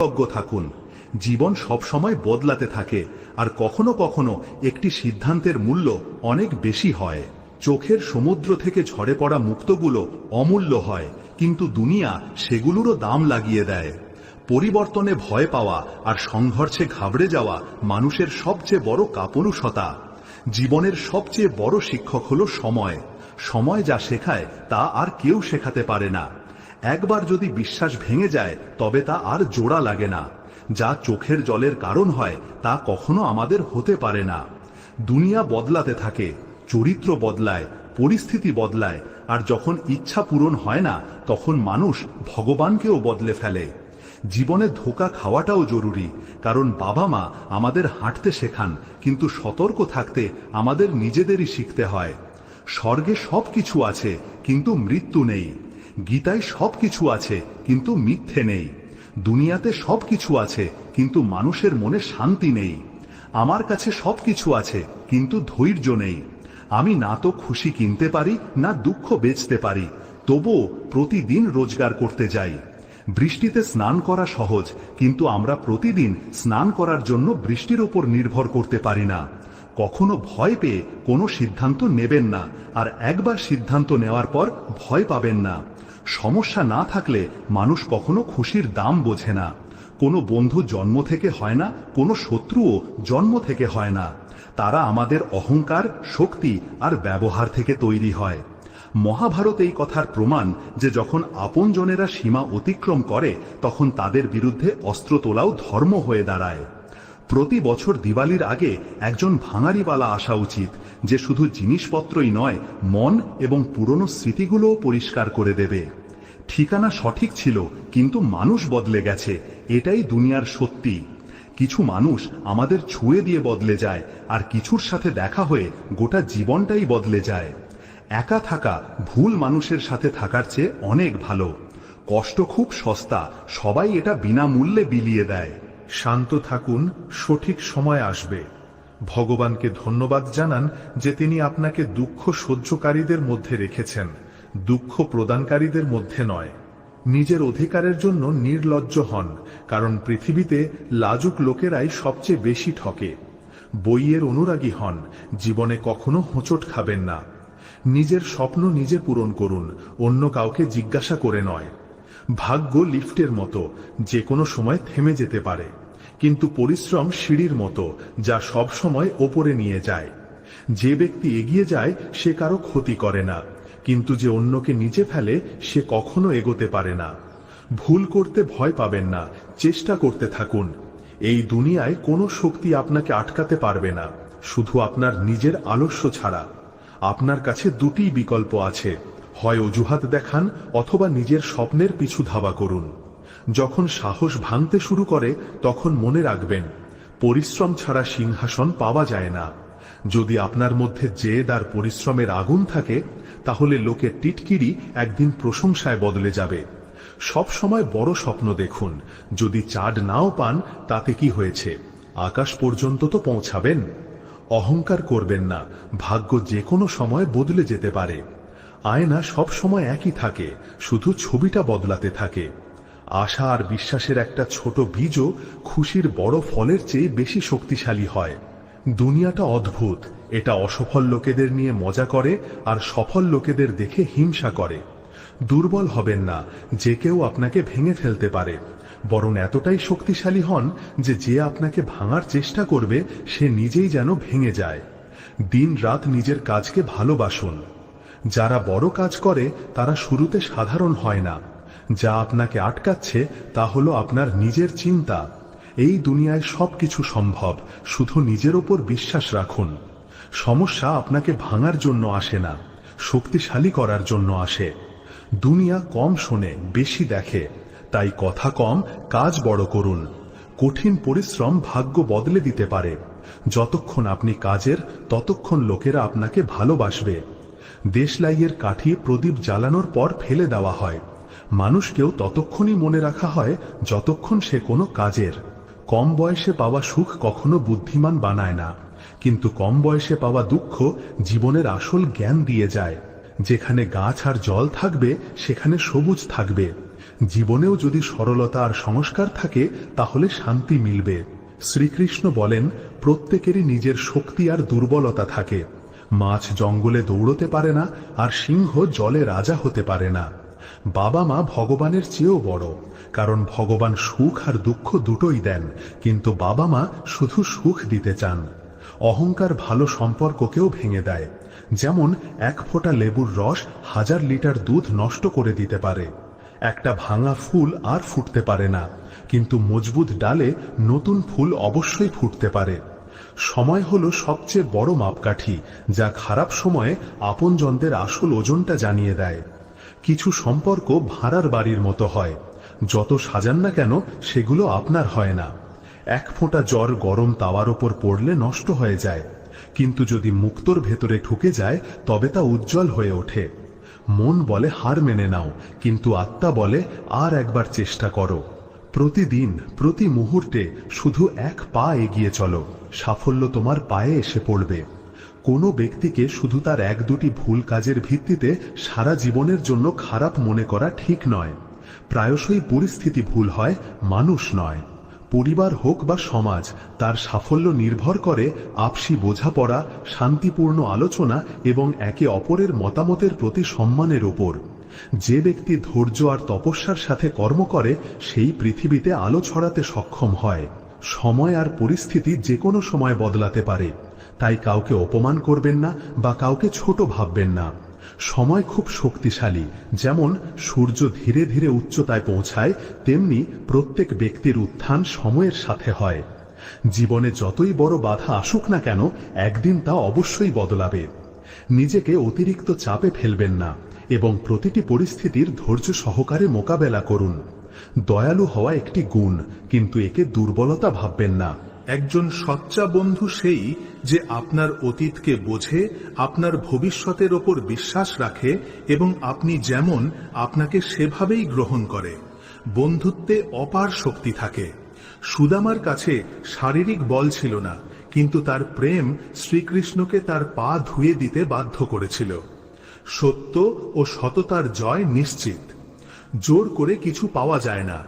সজ্ঞ থাকুন। জীবন সবসময় বদলাতে থাকে, আর কখনো কখনো একটি সিদ্ধান্তের মূল্য অনেক বেশি হয়। চোখের সমুদ্র থেকে ঝরে পড়া মুক্তগুলো অমূল্য হয়, কিন্তু দুনিয়া সেগুলোরও দাম লাগিয়ে দেয়। পরিবর্তনে ভয় পাওয়া আর সংঘর্ষে ঘাবড়ে যাওয়া মানুষের সবচেয়ে বড় কাপুরুষতা। জীবনের সবচেয়ে বড় শিক্ষক হলো সময়। সময় যা শেখায় তা আর কেউ শেখাতে পারে না। একবার যদি বিশ্বাস ভেঙে যায় তবে তা আর জোড়া লাগে না। যা চোখের জলের কারণ হয় তা কখনো আমাদের হতে পারে না। দুনিয়া বদলাতে থাকে, চরিত্র বদলায়, পরিস্থিতি বদলায়, আর যখন ইচ্ছা পূরণ হয় না তখন মানুষ ভগবানকেও বদলে ফেলে। জীবনে ধোঁকা খাওয়াটাও জরুরি, কারণ বাবা মা আমাদের হাঁটতে শেখান, কিন্তু সতর্ক থাকতে আমাদের নিজেদেরই শিখতে হয়। স্বর্গে সবকিছু আছে কিন্তু মৃত্যু নেই। গীতায় সবকিছু আছে কিন্তু মিথ্যে নেই। দুনিয়াতে সবকিছু আছে কিন্তু মানুষের মনে শান্তি নেই। আমার কাছে সবকিছু আছে কিন্তু ধৈর্য নেই। আমি না তো খুশি কিনতে পারি, না দুঃখ বেচতে পারি, তবুও প্রতিদিন রোজগার করতে যাই। বৃষ্টিতে স্নান করা সহজ, কিন্তু আমরা প্রতিদিন স্নান করার জন্য বৃষ্টির উপর নির্ভর করতে পারি না। কখনো ভয় পেয়ে কোনো সিদ্ধান্ত নেবেন না, আর একবার সিদ্ধান্ত নেওয়ার পর ভয় পাবেন না। সমস্যা না থাকলে মানুষ কখনো খুশির দাম বোঝে না। কোনো বন্ধু জন্ম থেকে হয় না, কোনো শত্রুও জন্ম থেকে হয় না। তারা আমাদের অহংকার, শক্তি আর ব্যবহার থেকে তৈরি হয়। মহাভারত এই কথার প্রমাণ যে যখন আপনজনেরা সীমা অতিক্রম করে তখন তাদের বিরুদ্ধে অস্ত্র তোলাও ধর্ম হয়ে দাঁড়ায়। প্রতি বছর দিওয়ালির আগে একজন ভাঙাড়িওয়ালা আসা উচিত, যে শুধু জিনিসপত্রই নয়, মন এবং পুরনো স্মৃতিগুলোও পরিষ্কার করে দেবে। ঠিকানা সঠিক ছিল কিন্তু মানুষ বদলে গেছে, এটাই দুনিয়ার সত্যি। কিছু মানুষ আমাদের ছুঁয়ে দিয়ে বদলে যায়, আর কিছুর সাথে দেখা হয়ে গোটা জীবনটাই বদলে যায়। একা থাকা ভুল মানুষের সাথে থাকার চেয়ে অনেক ভালো। কষ্ট খুব সস্তা, সবাই এটা বিনামূল্যে বিলিয়ে দেয়। শান্ত থাকুন, সঠিক সময় আসবে। ভগবানকে ধন্যবাদ জানান যে তিনি আপনাকে দুঃখ সহ্যকারীদের মধ্যে রেখেছেন, দুঃখ প্রদানকারীদের মধ্যে নয়। নিজের অধিকারের জন্য নির্লজ্জ হন, কারণ পৃথিবীতে লাজুক লোকেরাই সবচেয়ে বেশি ঠকে। বইয়ের অনুরাগী হন, জীবনে কখনো হোঁচট খাবেন না। নিজের স্বপ্ন নিজে পূরণ করুন, অন্য কাউকে জিজ্ঞাসা করে নয়। ভাগ্য লিফটের মতো, যে কোনো সময় থেমে যেতে পারে, কিন্তু পরিশ্রম সিঁড়ির মতো, যা সব সময় ওপরে নিয়ে যায়। যে ব্যক্তি এগিয়ে যায় সে কারো ক্ষতি করে না, কিন্তু যে অন্যকে নিচে ফেলে সে কখনো এগোতে পারে না। ভুল করতে ভয় পাবেন না, চেষ্টা করতে থাকুন। এই দুনিয়ায় কোনো শক্তি আপনাকে আটকাতে পারবে না, শুধু আপনার নিজের আলস্য ছাড়া। আপনার কাছে দুটি বিকল্প আছে, হয় অজুহাত দেখান অথবা নিজের স্বপ্নের পিছু ধাওয়া করুন। যখন সাহস ভাঙতে শুরু করে তখন মনে রাখবেন, পরিশ্রম ছাড়া সিংহাসন পাওয়া যায় না। যদি আপনার মধ্যে জেদ আর পরিশ্রমের আগুন থাকে, তাহলে লোকের টিটকিরি একদিন প্রশংসায় বদলে যাবে। সব সময় বড় স্বপ্ন দেখুন, যদি চাঁদ নাও পান তাতে কি হয়েছে, আকাশ পর্যন্ত তো পৌঁছাবেন। অহংকার করবেন না, ভাগ্য যে কোনো সময় বদলে যেতে পারে। আয়না সব সময় একই থাকে, শুধু ছবিটা বদলাতে থাকে। আশা আর বিশ্বাসের একটা ছোট বীজও খুশির বড় ফলের চেয়ে বেশি শক্তিশালী হয়। দুনিয়াটা অদ্ভুত, এটা অসফল লোকেদের নিয়ে মজা করে আর সফল লোকেদের দেখে হিংসা করে। দুর্বল হবেন না, যে কেউ আপনাকে ভেঙে ফেলতে পারে, বরং এতটাই শক্তিশালী হন যে যে আপনাকে ভাঙার চেষ্টা করবে সে নিজেই যেন ভেঙে যায়। দিন রাত নিজের কাজকে ভালোবাসুন। যারা বড় কাজ করে তারা শুরুতে সাধারণ হয় না। যা আপনাকে আটকাচ্ছে তা হলো আপনার নিজের চিন্তা। এই দুনিয়ায় সবকিছু সম্ভব, শুধু নিজের ওপর বিশ্বাস রাখুন। সমস্যা আপনাকে ভাঙার জন্য আসে না, শক্তিশালী করার জন্য আসে। দুনিয়া কম শোনে, বেশি দেখে, তাই কথা কম, কাজ বড় করুন। কঠিন পরিশ্রম ভাগ্য বদলে দিতে পারে। যতক্ষণ আপনি কাজের, ততক্ষণ লোকেরা আপনাকে ভালোবাসবে। দেশলাইয়ের কাঠি প্রদীপ জ্বালানোর পর ফেলে দেওয়া হয়, মানুষকেও ততক্ষণই মনে রাখা হয় যতক্ষণ সে কোনো কাজের। কম বয়সে পাওয়া সুখ কখনো বুদ্ধিমান বানায় না, কিন্তু কম বয়সে পাওয়া দুঃখ জীবনের আসল জ্ঞান দিয়ে যায়। যেখানে গাছ আর জল থাকবে সেখানে সবুজ থাকবে, জীবনেও যদি সরলতা আর সংস্কার থাকে তাহলে শান্তি মিলবে। শ্রীকৃষ্ণ বলেন, প্রত্যেকেরই নিজের শক্তি আর দুর্বলতা থাকে। মাছ জঙ্গলে দৌড়তে পারে না, আর সিংহ জলে রাজা হতে পারে না। বাবা মা ভগবানের চেয়েও বড়, কারণ ভগবান সুখ আর দুঃখ দুটোই দেন, কিন্তু বাবা মা শুধু সুখ দিতে চান। অহংকার ভালো সম্পর্ককেও ভেঙে দেয়। যেমন এক ফোঁটা লেবুর রস 1000 লিটার দুধ নষ্ট করে দিতে পারে। একটা ভাঙা ফুল আর ফুটতে পারে না, কিন্তু মজবুত ডালে নতুন ফুল অবশ্যই ফুটতে পারে। সময় হলো সবচেয়ে বড় মাপকাঠি, যা খারাপ সময়ে আপনজনদের আসল ওজনটা জানিয়ে দেয়। কিছু সম্পর্ক ভাড়ার বাড়ির মতো হয়, যত সাজান না কেন সেগুলো আপনার হয় না। এক ফোঁটা জ্বর গরম তাওয়ার ওপর পড়লে নষ্ট হয়ে যায়, কিন্তু যদি মুক্তোর ভেতরে ঢুকে যায় তবে তা উজ্জ্বল হয়ে ওঠে। মন বলে হার মেনে নাও, কিন্তু আত্মা বলে আর একবার চেষ্টা করো। প্রতিদিন প্রতি মুহূর্তে শুধু এক পা এগিয়ে চলো, সাফল্য তোমার পায়ে এসে পড়বে। কোনো ব্যক্তিকে শুধু তার 1-2টি ভুল কাজের ভিত্তিতে সারা জীবনের জন্য খারাপ মনে করা ঠিক নয়। প্রায়শই পরিস্থিতি ভুল হয়, মানুষ নয়। পরিবার হোক বা সমাজ, তার সাফল্য নির্ভর করে আপসী বোঝাপড়া, শান্তিপূর্ণ আলোচনা এবং একে অপরের মতামতের প্রতি সম্মানের উপর। যে ব্যক্তি ধৈর্য আর তপস্যার সাথে কর্ম করে সেই পৃথিবীতে আলো ছড়াতে সক্ষম হয়। সময় আর পরিস্থিতি যে কোনো সময় বদলাতে পারে, তাই কাউকে অপমান করবেন না বা কাউকে ছোট ভাববেন না। সময় খুব শক্তিশালী। যেমন সূর্য ধীরে ধীরে উচ্চতায় পৌঁছায়, তেমনি প্রত্যেক ব্যক্তির উত্থান সময়ের সাথে হয়। জীবনে যতই বড় বাধা আসুক না কেন, একদিন তা অবশ্যই বদলাবে। নিজেকে অতিরিক্ত চাপে ফেলবেন না এবং প্রতিটি পরিস্থিতির ধৈর্য সহকারে মোকাবেলা করুন। দয়ালু হওয়া একটি গুণ, কিন্তু একে দুর্বলতা ভাববেন না। একজন সচ্চা বন্ধু সেই যে আপনার অতীতকে বোঝে, আপনার ভবিষ্যতের ওপর বিশ্বাস রাখে এবং আপনি যেমন আপনাকে সেভাবেই গ্রহণ করে। বন্ধুত্বে অপার শক্তি থাকে। সুদামার কাছে শারীরিক বল ছিল না, কিন্তু তার প্রেম শ্রীকৃষ্ণকে তার পা ধুয়ে দিতে বাধ্য করেছিল। সত্য ও সততার জয় নিশ্চিত। জোর করে কিছু পাওয়া যায় না।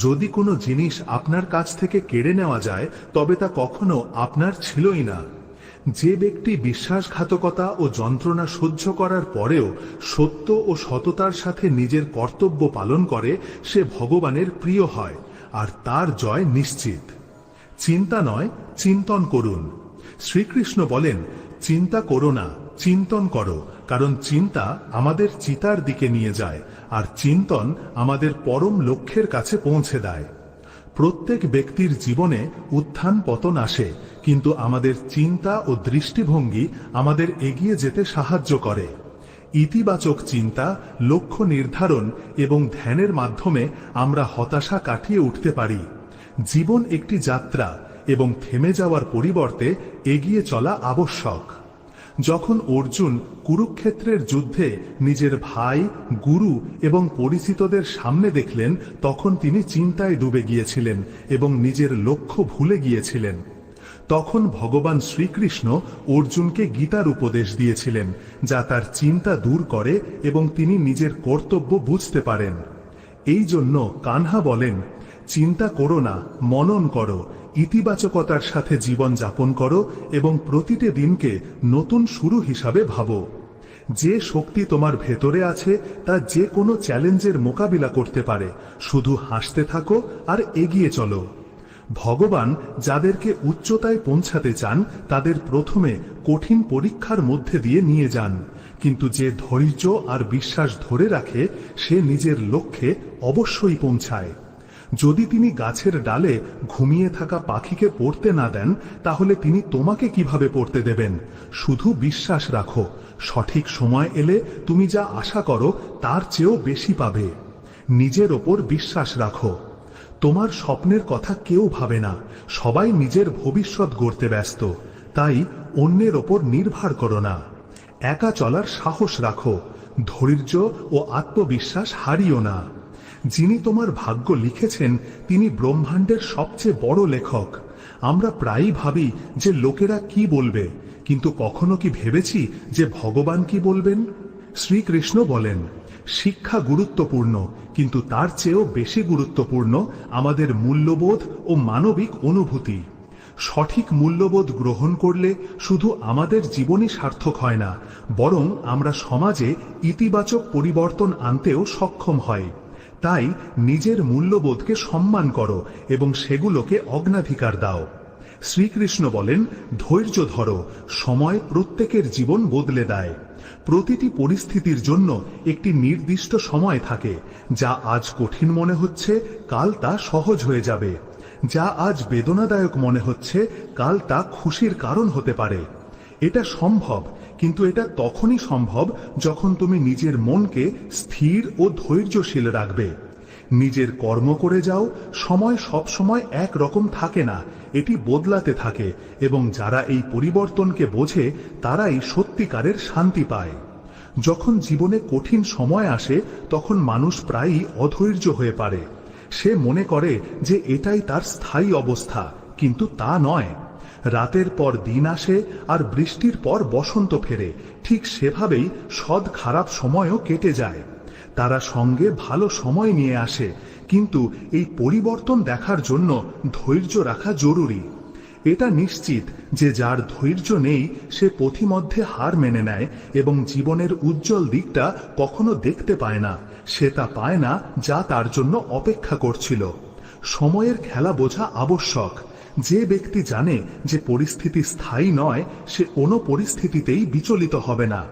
যদি কোনো জিনিস আপনার কাছ থেকে কেড়ে নেওয়া যায় তবে তা কখনো আপনার ছিলই না। যে ব্যক্তি বিশ্বাসঘাতকতা ও যন্ত্রণা সহ্য করার পরেও সত্য ও সততার সাথে নিজের কর্তব্য পালন করে, সে ভগবানের প্রিয় হয় আর তার জয় নিশ্চিত। চিন্তা নয়, চিন্তন করুন। শ্রীকৃষ্ণ বলেন, চিন্তা করো না, চিন্তন করো, কারণ চিন্তা আমাদের চিতার দিকে নিয়ে যায় আর চিন্তন আমাদের পরম লক্ষ্যের কাছে পৌঁছে দেয়। প্রত্যেক ব্যক্তির জীবনে উত্থান পতন আসে, কিন্তু আমাদের চিন্তা ও দৃষ্টিভঙ্গি আমাদের এগিয়ে যেতে সাহায্য করে। ইতিবাচক চিন্তা, লক্ষ্য নির্ধারণ এবং ধ্যানের মাধ্যমে আমরা হতাশা কাটিয়ে উঠতে পারি। জীবন একটি যাত্রা এবং থেমে যাওয়ার পরিবর্তে এগিয়ে চলা আবশ্যক। যখন অর্জুন কুরুক্ষেত্রের যুদ্ধে নিজের ভাই, গুরু এবং পরিচিতদের সামনে দেখলেন, তখন তিনি চিন্তায় ডুবে গিয়েছিলেন এবং নিজের লক্ষ্য ভুলে গিয়েছিলেন। তখন ভগবান শ্রীকৃষ্ণ অর্জুনকে গীতার উপদেশ দিয়েছিলেন, যা তার চিন্তা দূর করে এবং তিনি নিজের কর্তব্য বুঝতে পারেন। এই জন্য কানহা বলেন, চিন্তা করো না, মনন করো, ইতিবাচকতার সাথে জীবন যাপন করো এবং প্রতিটি দিনকে নতুন শুরু হিসাবে ভাবো। যে শক্তি তোমার ভেতরে আছে তা যে কোনো চ্যালেঞ্জের মোকাবিলা করতে পারে। শুধু হাসতে থাকো আর এগিয়ে চলো। ভগবান যাদেরকে উচ্চতায় পৌঁছাতে চান তাদের প্রথমে কঠিন পরীক্ষার মধ্যে দিয়ে নিয়ে যান, কিন্তু যে ধৈর্য আর বিশ্বাস ধরে রাখে সে নিজের লক্ষ্যে অবশ্যই পৌঁছায়। যদি তিনি গাছের ডালে ঘুমিয়ে থাকা পাখিকে পড়তে না দেন, তাহলে তিনি তোমাকে কিভাবে পড়তে দেবেন? শুধু বিশ্বাস রাখো, সঠিক সময় এলে তুমি যা আশা করো তার চেয়েও বেশি পাবে। নিজের ওপর বিশ্বাস রাখো। তোমার স্বপ্নের কথা কেউ ভাবে না, সবাই নিজের ভবিষ্যৎ গড়তে ব্যস্ত। তাই অন্যের ওপর নির্ভর করো না। একা চলার সাহস রাখো, ধৈর্য ও আত্মবিশ্বাস হারিও না। যিনি তোমার ভাগ্য লিখেছেন তিনি ব্রহ্মাণ্ডের সবচেয়ে বড় লেখক। আমরা প্রায়ই ভাবি যে লোকেরা কি বলবে, কিন্তু কখনো কি ভেবেছি যে ভগবান কি বলবেন? শ্রীকৃষ্ণ বলেন, শিক্ষা গুরুত্বপূর্ণ, কিন্তু তার চেয়েও বেশি গুরুত্বপূর্ণ আমাদের মূল্যবোধ ও মানবিক অনুভূতি। সঠিক মূল্যবোধ গ্রহণ করলে শুধু আমাদের জীবনই সার্থক হয় না, বরং আমরা সমাজে ইতিবাচক পরিবর্তন আনতেও সক্ষম হই। তাই নিজের মূল্যবোধকে সম্মান করো এবং সেগুলোকে অগ্রাধিকার দাও। শ্রীকৃষ্ণ বলেন, ধৈর্য ধরো, সময় প্রত্যেকের জীবন বদলে দেয়। প্রতিটি পরিস্থিতির জন্য একটি নির্দিষ্ট সময় থাকে। যা আজ কঠিন মনে হচ্ছে, কাল তা সহজ হয়ে যাবে। যা আজ বেদনাদায়ক মনে হচ্ছে, কাল তা খুশির কারণ হতে পারে। এটা সম্ভব, কিন্তু এটা তখনই সম্ভব যখন তুমি নিজের মনকে স্থির ও ধৈর্যশীল রাখবে। নিজের কর্ম করে যাও। সময় সব সময় এক রকম থাকে না, এটি বদলাতে থাকে, এবং যারা এই পরিবর্তনকে বোঝে তারাই সত্যিকারের শান্তি পায়। যখন জীবনে কঠিন সময় আসে তখন মানুষ প্রায়ই অধৈর্য হয়ে পড়ে। সে মনে করে যে এটাই তার স্থায়ী অবস্থা, কিন্তু তা নয়। রাতের পর দিন আসে আর বৃষ্টির পর বসন্ত ফেরে, ঠিক সেভাবেই সৎ খারাপ সময়ও কেটে যায়। তারা সঙ্গে ভালো সময় নিয়ে আসে, কিন্তু এই পরিবর্তন দেখার জন্য ধৈর্য রাখা জরুরি। এটা নিশ্চিত যে যার ধৈর্য নেই সে পথিমধ্যে হার মেনে নেয় এবং জীবনের উজ্জ্বল দিকটা কখনো দেখতে পায় না। সে তা পায় না যা তার জন্য অপেক্ষা করছিল। সময়ের খেলা বোঝা আবশ্যক। যে ব্যক্তি জানে যে পরিস্থিতি স্থায়ী নয়, সে কোনো পরিস্থিতিতেই বিচলিত হবে না।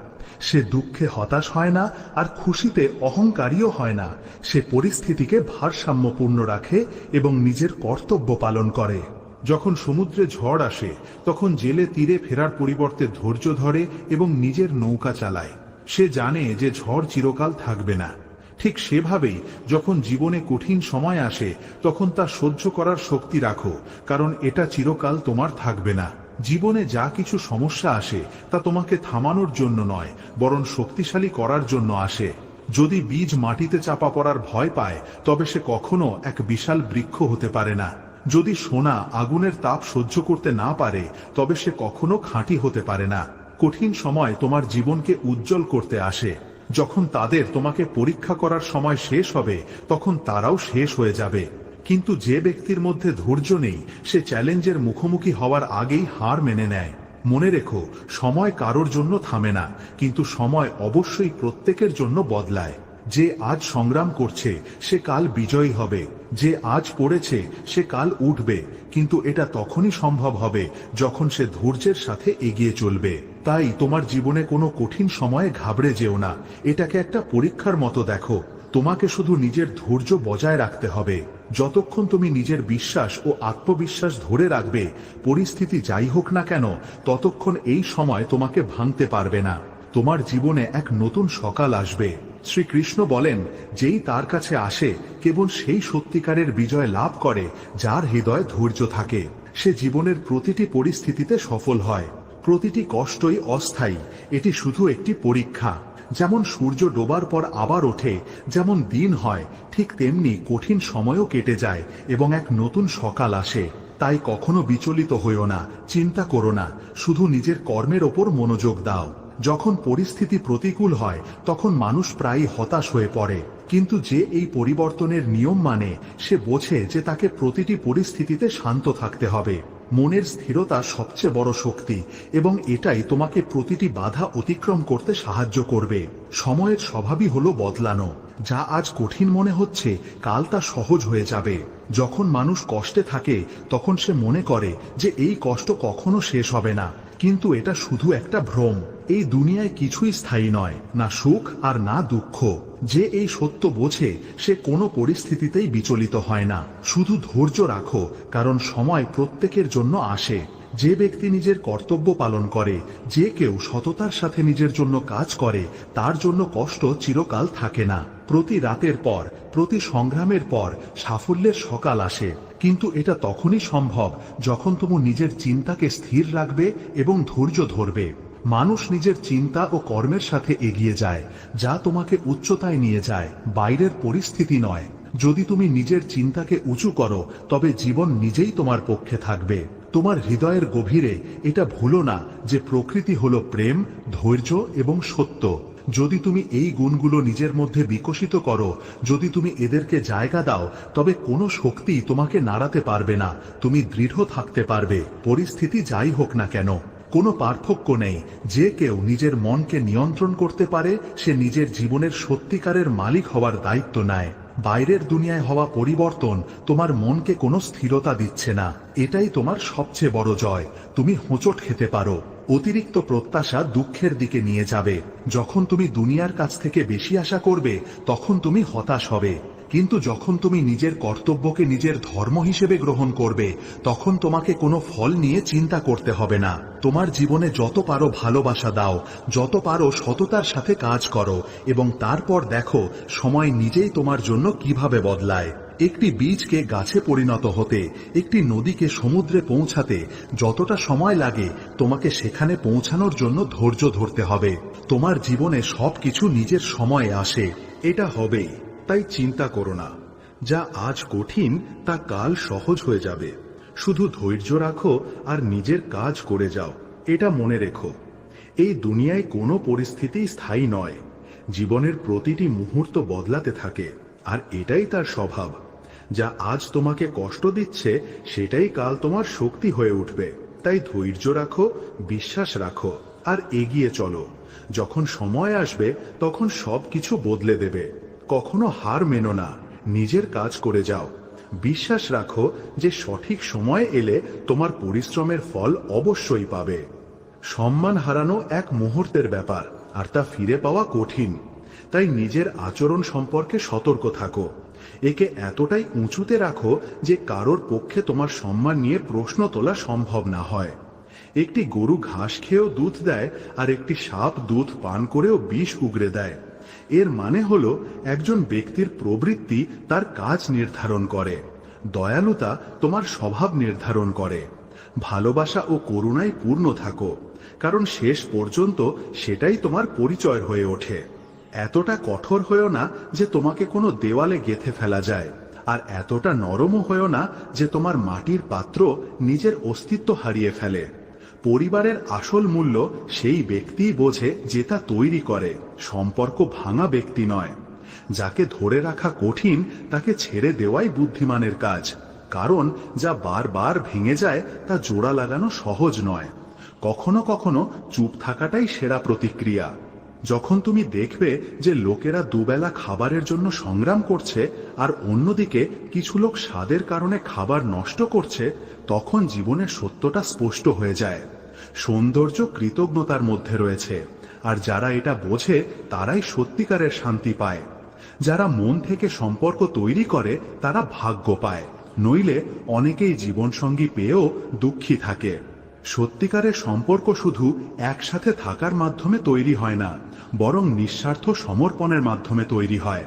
সে দুঃখে হতাশ হয় না আর খুশিতে অহংকারীও হয় না। সে পরিস্থিতিকে ভারসাম্যপূর্ণ রাখে এবং নিজের কর্তব্য পালন করে। যখন সমুদ্রে ঝড় আসে তখন জেলে তীরে ফেরার পরিবর্তে ধৈর্য ধরে এবং নিজের নৌকা চালায়। সে জানে যে ঝড় চিরকাল থাকবে না। ঠিক সেভাবেই যখন জীবনে কঠিন সময় আসে তখন তা সহ্য করার শক্তি রাখো, কারণ এটা চিরকাল তোমার থাকবে না। জীবনে যা কিছু সমস্যা আসে তা তোমাকে থামানোর জন্য নয়, বরং শক্তিশালী করার জন্য আসে। যদি বীজ মাটিতে চাপা পড়ার ভয় পায় তবে সে কখনো এক বিশাল বৃক্ষ হতে পারে না। যদি সোনা আগুনের তাপ সহ্য করতে না পারে তবে সে কখনো খাঁটি হতে পারে না। কঠিন সময় তোমার জীবনকে উজ্জ্বল করতে আসে। যখন তাদের তোমাকে পরীক্ষা করার সময় শেষ হবে তখন তারাও শেষ হয়ে যাবে। কিন্তু যে ব্যক্তির মধ্যে ধৈর্য নেই সে চ্যালেঞ্জের মুখোমুখি হওয়ার আগেই হার মেনে নেয়। মনে রেখো, সময় কারোর জন্য থামে না, কিন্তু সময় অবশ্যই প্রত্যেকের জন্য বদলায়। যে আজ সংগ্রাম করছে সে কাল বিজয়ী হবে। যে আজ পড়েছে সে কাল উঠবে, কিন্তু এটা তখনই সম্ভব হবে যখন সে ধৈর্যের সাথে এগিয়ে চলবে। তাই তোমার জীবনে কোনো কঠিন সময়ে ঘাবড়ে যেও না। এটাকে একটা পরীক্ষার মতো দেখো। তোমাকে শুধু নিজের ধৈর্য বজায় রাখতে হবে। যতক্ষণ তুমি নিজের বিশ্বাস ও আত্মবিশ্বাস ধরে রাখবে, পরিস্থিতি যাই হোক না কেন, ততক্ষণ এই সময় তোমাকে ভাঙতে পারবে না। তোমার জীবনে এক নতুন সকাল আসবে। শ্রীকৃষ্ণ বলেন, যেই তার কাছে আসে কেবল সেই সত্যিকারের বিজয় লাভ করে যার হৃদয়ে ধৈর্য থাকে। সে জীবনের প্রতিটি পরিস্থিতিতে সফল হয়। প্রতিটি কষ্টই অস্থায়ী, এটি শুধু একটি পরীক্ষা। যেমন সূর্য ডোবার পর আবার ওঠে, যেমন দিন হয়, ঠিক তেমনি কঠিন সময়ও কেটে যায় এবং এক নতুন সকাল আসে। তাই কখনো বিচলিত হইও না, চিন্তা করো না, শুধু নিজের কর্মের ওপর মনোযোগ দাও। যখন পরিস্থিতি প্রতিকূল হয় তখন মানুষ প্রায়ই হতাশ হয়ে পড়ে, কিন্তু যে এই পরিবর্তনের নিয়ম মানে সে বোঝে যে তাকে প্রতিটি পরিস্থিতিতে শান্ত থাকতে হবে। মনের স্থিরতা সবচেয়ে বড় শক্তি এবং এটাই তোমাকে প্রতিটি বাধা অতিক্রম করতে সাহায্য করবে। সময়ের স্বভাবই হলো বদলানো। যা আজ কঠিন মনে হচ্ছে কাল তা সহজ হয়ে যাবে। যখন মানুষ কষ্টে থাকে তখন সে মনে করে যে এই কষ্ট কখনো শেষ হবে না, কিন্তু এটা শুধু একটা ভ্রম। এই দুনিয়ায় কিছুই স্থায়ী নয়, না সুখ আর না দুঃখ। যে এই সত্য বোঝে সে কোনো পরিস্থিতিতেই বিচলিত হয় না। শুধু ধৈর্য রাখো, কারণ সময় প্রত্যেকের জন্য আসে। যে ব্যক্তি নিজের কর্তব্য পালন করে, যে কেউ সততার সাথে নিজের জন্য কাজ করে, তার জন্য কষ্ট চিরকাল থাকে না। প্রতি রাতের পর, প্রতি সংগ্রামের পর সাফল্যের সকাল আসে, কিন্তু এটা তখনই সম্ভব যখন তুমি নিজের চিন্তাকে স্থির রাখবে এবং ধৈর্য ধরবে। মানুষ নিজের চিন্তা ও কর্মের সাথে এগিয়ে যায়, যা তোমাকে উচ্চতায় নিয়ে যায়, বাইরের পরিস্থিতি নয়। যদি তুমি নিজের চিন্তাকে উঁচু করো তবে জীবন নিজেই তোমার পক্ষে থাকবে। তোমার হৃদয়ের গভীরে এটা ভুলো না যে প্রকৃতি হলো প্রেম, ধৈর্য এবং সত্য। যদি তুমি এই গুণগুলো নিজের মধ্যে বিকশিত করো, যদি তুমি এদেরকে জায়গা দাও, তবে কোনো শক্তি তোমাকে নাড়াতে পারবে না। তুমি দৃঢ় থাকতে পারবে, পরিস্থিতি যাই হোক না কেন। কোনো পার্থক্য নেই। যে কেউ নিজের মনকে নিয়ন্ত্রণ করতে পারে, সে নিজের জীবনের সত্যিকারের মালিক হওয়ার দায়িত্ব নেয়। বাইরের দুনিয়ায় হওয়া পরিবর্তন তোমার মনকে কোনো স্থিরতা দিচ্ছে না। এটাই তোমার সবচেয়ে বড় জয়। তুমি হোঁচট খেতে পারো, অতিরিক্ত প্রত্যাশা দুঃখের দিকে নিয়ে যাবে। যখন তুমি দুনিয়ার কাছ থেকে বেশি আশা করবে, তখন তুমি হতাশ হবে। কিন্তু যখন তুমি নিজের কর্তব্যকে নিজের ধর্ম হিসেবে গ্রহণ করবে, তখন তোমাকে কোনো ফল নিয়ে চিন্তা করতে হবে না। তোমার জীবনে যত পারো ভালোবাসা দাও, যত পারো সততার সাথে কাজ করো, এবং তারপর দেখো সময় নিজেই তোমার জন্য কিভাবে বদলায়। একটি বীজকে গাছে পরিণত হতে, একটি নদীকে সমুদ্রে পৌঁছাতে যতটা সময় লাগে, তোমাকে সেখানে পৌঁছানোর জন্য ধৈর্য ধরতে হবে। তোমার জীবনে সবকিছু নিজের সময়ে আসে, এটা হবেই। তাই চিন্তা করো না। যা আজ কঠিন তা কাল সহজ হয়ে যাবে। শুধু ধৈর্য রাখো আর নিজের কাজ করে যাও। এটা মনে রেখো, এই দুনিয়ায় কোনো পরিস্থিতি স্থায়ী নয়। জীবনের প্রতিটি মুহূর্ত বদলাতে থাকে, আর এটাই তার স্বভাব। যা আজ তোমাকে কষ্ট দিচ্ছে, সেটাই কাল তোমার শক্তি হয়ে উঠবে। তাই ধৈর্য রাখো, বিশ্বাস রাখো, আর এগিয়ে চলো। যখন সময় আসবে, তখন সবকিছু বদলে দেবে। কখনো হার মেনো না, নিজের কাজ করে যাও। বিশ্বাস রাখো যে সঠিক সময় এলে তোমার পরিশ্রমের ফল অবশ্যই পাবে। সম্মান হারানো এক মুহূর্তের ব্যাপার, আর তা ফিরে পাওয়া কঠিন। তাই নিজের আচরণ সম্পর্কে সতর্ক থাকো। একে এতটাই উঁচুতে রাখো যে কারোর পক্ষে তোমার সম্মান নিয়ে প্রশ্ন তোলা সম্ভব না হয়। একটি গরু ঘাস খেয়েও দুধ দেয়, আর একটি সাপ দুধ পান করেও বিষ উগরে দেয়। এর মানে হলো, একজন ব্যক্তির প্রবৃত্তি তার কাজ নির্ধারণ করে, দয়ালুতা তোমার স্বভাব নির্ধারণ করে। ভালোবাসা ও করুণায় পূর্ণ থাকো, কারণ শেষ পর্যন্ত সেটাই তোমার পরিচয় হয়ে ওঠে। এতটা কঠোর হয়েও না যে তোমাকে কোনো দেওয়ালে গেঁথে ফেলা যায়, আর এতটা নরমও হয়েও না যে তোমার মাটির পাত্র নিজের অস্তিত্ব হারিয়ে ফেলে। পরিবারের আসল মূল্য সেই ব্যক্তিই বোঝে যে তা তৈরি করে, সম্পর্ক ভাঙা ব্যক্তি নয়। যাকে ধরে রাখা কঠিন, তাকে ছেড়ে দেওয়াই বুদ্ধিমানের কাজ। কারণ যা বারবার ভেঙে যায়, তা জোড়া লাগানো সহজ নয়। কখনো কখনো চুপ থাকাটাই সেরা প্রতিক্রিয়া। যখন তুমি দেখবে যে লোকেরা দুবেলা খাবারের জন্য সংগ্রাম করছে, আর অন্যদিকে কিছু লোক স্বাদের কারণে খাবার নষ্ট করছে, তখন জীবনের সত্যটা স্পষ্ট হয়ে যায়। সৌন্দর্য কৃতজ্ঞতার মধ্যে রয়েছে, আর যারা এটা বোঝে তারাই সত্যিকারের শান্তি পায়। যারা মন থেকে সম্পর্ক তৈরি করে, তারা ভাগ্য পায়। নইলে অনেকেই জীবনসঙ্গী পেয়েও দুঃখী থাকে। সত্যিকারের সম্পর্ক শুধু একসাথে থাকার মাধ্যমে তৈরি হয় না, বরং নিঃস্বার্থ সমর্পণের মাধ্যমে তৈরি হয়।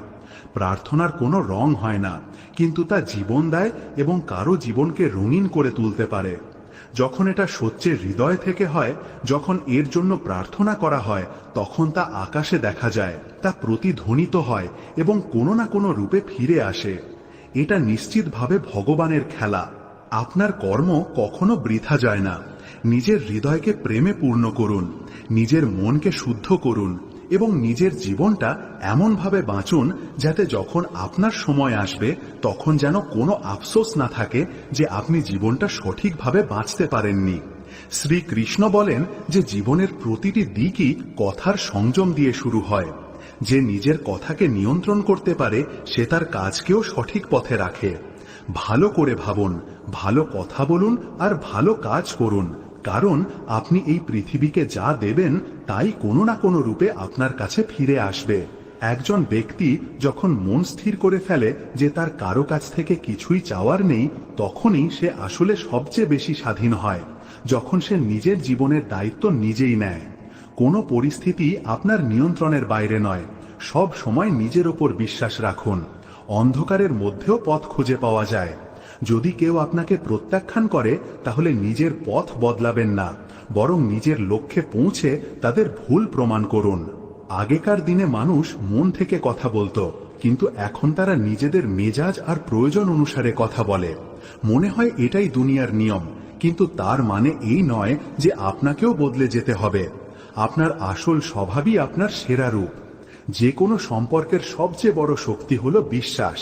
প্রার্থনার কোনো রং হয় না, কিন্তু তা জীবন দেয় এবং কারো জীবনকে রঙিন করে তুলতে পারে। যখন এটা সত্যের হৃদয় থেকে হয়, যখন এর জন্য প্রার্থনা করা হয়, তখন তা আকাশে দেখা যায়, তা প্রতিধ্বনিত হয় এবং কোনো না কোনো রূপে ফিরে আসে। এটা নিশ্চিতভাবে ভগবানের খেলা। আপনার কর্ম কখনো বৃথা যায় না। নিজের হৃদয়কে প্রেমে পূর্ণ করুন, নিজের মনকে শুদ্ধ করুন, এবং নিজের জীবনটা এমনভাবে বাঁচুন যাতে যখন আপনার সময় আসবে, তখন যেন কোনো আফসোস না থাকে যে আপনি জীবনটা সঠিকভাবে বাঁচতে পারেননি। শ্রীকৃষ্ণ বলেন যে জীবনের প্রতিটি দিকই কথার সংযম দিয়ে শুরু হয়। যে নিজের কথাকে নিয়ন্ত্রণ করতে পারে, সে তার কাজকেও সঠিক পথে রাখে। ভালো করে ভাবুন, ভালো কথা বলুন, আর ভালো কাজ করুন, কারণ আপনি এই পৃথিবীকে যা দেবেন তাই কোনো না কোনো রূপে আপনার কাছে ফিরে আসবে। একজন ব্যক্তি যখন মন স্থির করে ফেলে যে তার কারো কাছ থেকে কিছুই চাওয়ার নেই, তখনই সে আসলে সবচেয়ে বেশি স্বাধীন হয়, যখন সে নিজের জীবনের দায়িত্ব নিজেই নেয়। কোনো পরিস্থিতি আপনার নিয়ন্ত্রণের বাইরে নয়। সব সময় নিজের ওপর বিশ্বাস রাখুন। অন্ধকারের মধ্যেও পথ খুঁজে পাওয়া যায়। যদি কেউ আপনাকে প্রত্যাখ্যান করে, তাহলে নিজের পথ বদলাবেন না, বরং নিজের লক্ষ্যে পৌঁছে তাদের ভুল প্রমাণ করুন। আগেকার দিনে মানুষ মন থেকে কথা বলতো, কিন্তু এখন তারা নিজেদের মেজাজ আর প্রয়োজন অনুসারে কথা বলে। মনে হয় এটাই দুনিয়ার নিয়ম, কিন্তু তার মানে এই নয় যে আপনাকেও বদলে যেতে হবে। আপনার আসল স্বভাবই আপনার সেরা রূপ। যে কোনো সম্পর্কের সবচেয়ে বড় শক্তি হলো বিশ্বাস,